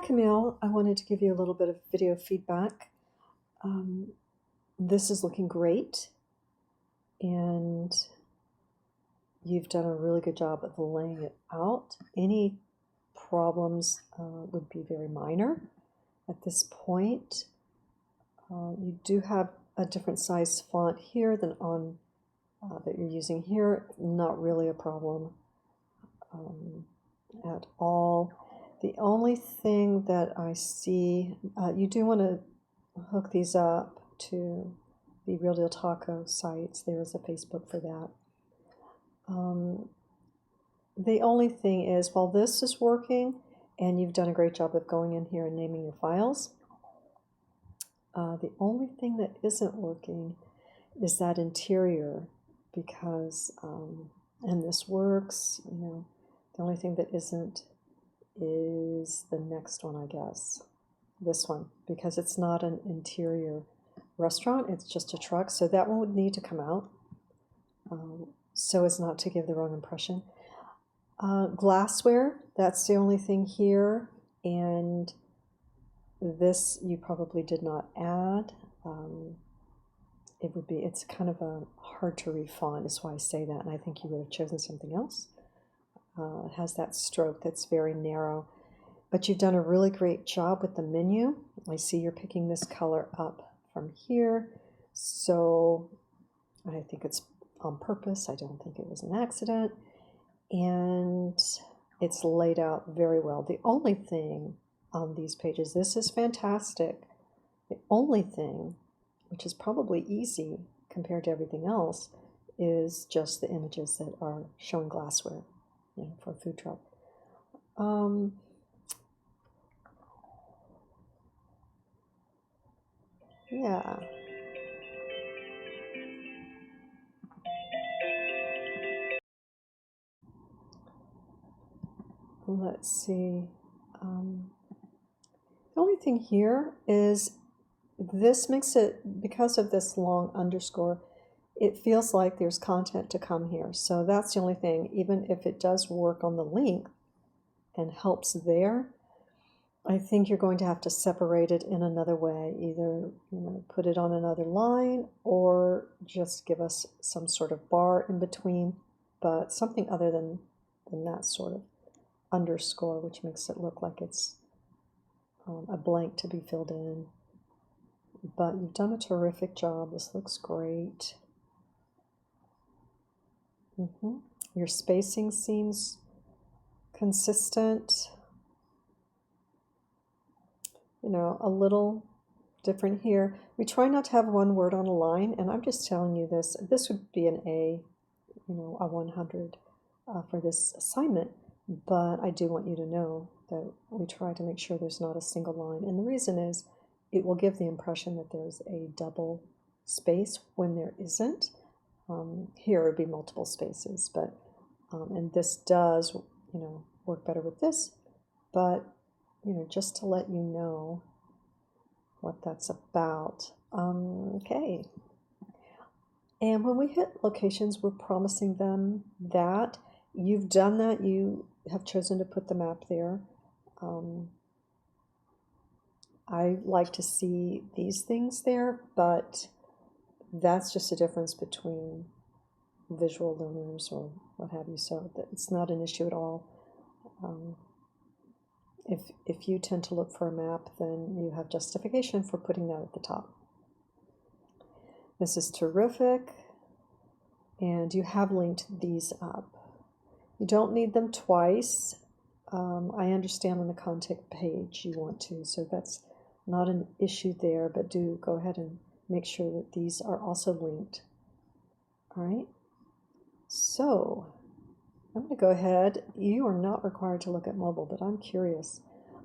Hi Camille, I wanted to give you a little bit of video feedback. This is looking great, and you've done a really good job of laying it out. Any problems would be very minor at this point. You do have a different size font here than on that you're using here. Not really a problem at all. The only thing that I see, you do want to hook these up to the RDTaco sites. There is a Facebook for that. The only thing is, while this is working, and you've done a great job of going in here and naming your files, the only thing that isn't working is that interior, because, and this works, you know, the only thing that isn't is the next one, I guess. This one, because it's not an interior restaurant, it's just a truck, so that one would need to come out so as not to give the wrong impression. Glassware, that's the only thing here, and this you probably did not add. It's kind of a hard to read font, is why I say that, and I think you would have chosen something else. It has that stroke that's very narrow. But you've done a really great job with the menu. I see you're picking this color up from here. So I think it's on purpose. I don't think it was an accident. And it's laid out very well. The only thing on these pages, this is fantastic. The only thing, which is probably easy compared to everything else, is just the images that are showing glassware, you know, for a food truck. Yeah. Let's see. The only thing here is this makes it, because of this long underscore, it feels like there's content to come here. So that's the only thing. Even if it does work on the link and helps there, I think you're going to have to separate it in another way. Either, you know, put it on another line or just give us some sort of bar in between, but something other than that sort of underscore, which makes it look like it's a blank to be filled in. But you've done a terrific job. This looks great. Your spacing seems consistent. You know, a little different here. We try not to have one word on a line, and I'm just telling you this. This would be an A, you know, a 100 for this assignment, but I do want you to know that we try to make sure there's not a single line. And the reason is it will give the impression that there's a double space when there isn't. Here it would be multiple spaces, but and this does, you know, work better with this, but you know, just to let you know what that's about. Okay. And when we hit locations, we're promising them that. You've done that. You have chosen to put the map there. I like to see these things there, but that's just a difference between visual learners or what have you, so it's not an issue at all. If you tend to look for a map, then you have justification for putting that at the top. This is terrific, and you have linked these up. You don't need them twice. I understand on the contact page you want to, so that's not an issue there, but do go ahead and make sure that these are also linked. All right, so I'm going to go ahead. You are not required to look at mobile, but I'm curious.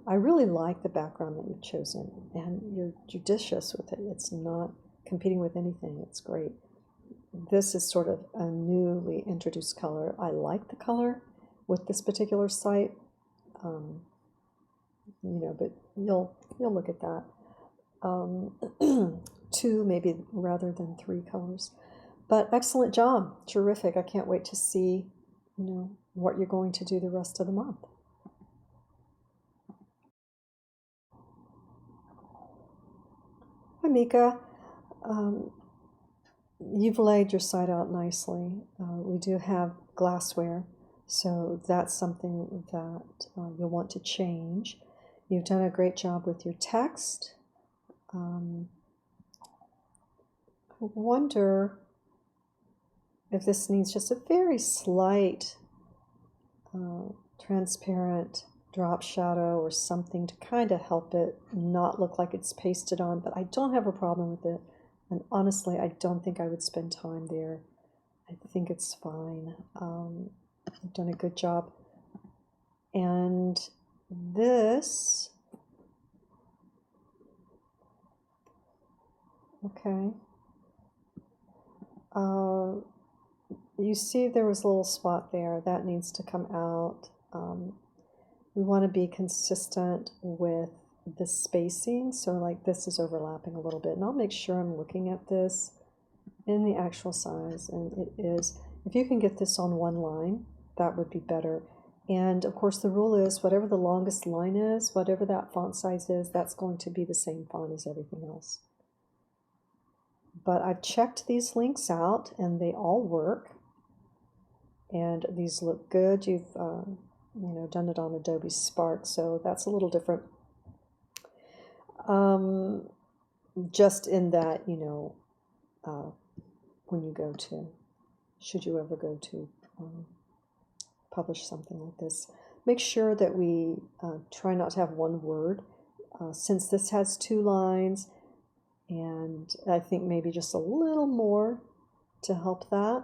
I really like the background that you've chosen, and you're judicious with it. It's not competing with anything. It's great. This is sort of a newly introduced color. I like the color with this particular site, you know, but you'll look at that. 2 maybe rather than 3 colors. But excellent job. Terrific. I can't wait to see, you know, what you're going to do the rest of the month. Hi, Mika. You've laid your site out nicely. We do have glassware, so that's something that you'll want to change. You've done a great job with your text. I wonder if this needs just a very slight transparent drop shadow or something to kind of help it not look like it's pasted on, but I don't have a problem with it. And honestly, I don't think I would spend time there. I think it's fine. I've done a good job. And this, okay. You see there was a little spot there. That needs to come out. We want to be consistent with the spacing, so like this is overlapping a little bit, and I'll make sure I'm looking at this in the actual size, and it is. If you can get this on one line, that would be better. And of course the rule is whatever the longest line is, whatever that font size is, that's going to be the same font as everything else. But I've checked these links out and they all work, and these look good. You've done it on Adobe Spark, so that's a little different. Just in that, when you go to, should you ever go to publish something like this, make sure that we try not to have one word, since this has 2 lines, and I think maybe just a little more to help that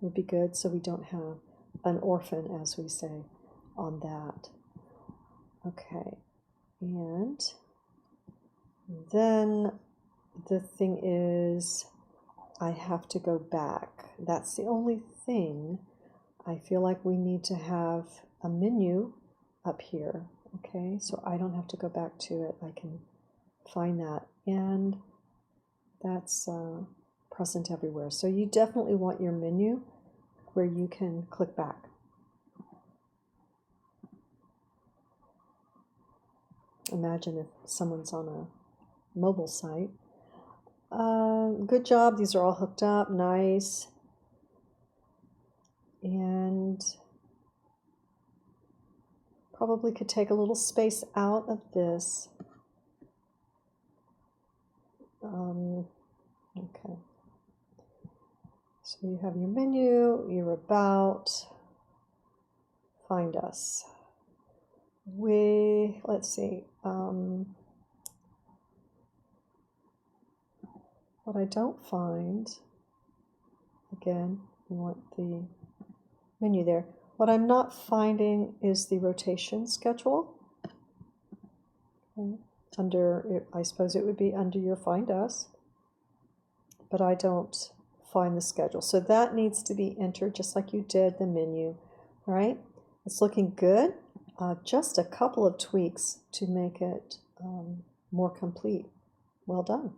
would be good, so we don't have an orphan, as we say, on that. Okay, and then the thing is, I have to go back. That's the only thing. I feel like we need to have a menu up here, okay? So I don't have to go back to it. I can find that, and that's present everywhere. So you definitely want your menu where you can click back. Imagine if someone's on a mobile site. Good job. These are all hooked up. Nice. And probably could take a little space out of this. Okay. So you have your menu, your about, find us. Let's see. What I don't find, again, we want the menu there. What I'm not finding is the rotation schedule. Okay. I suppose it would be under your Find Us, but I don't find the schedule. So that needs to be entered just like you did the menu. All right, it's looking good. Just a couple of tweaks to make it more complete. Well done.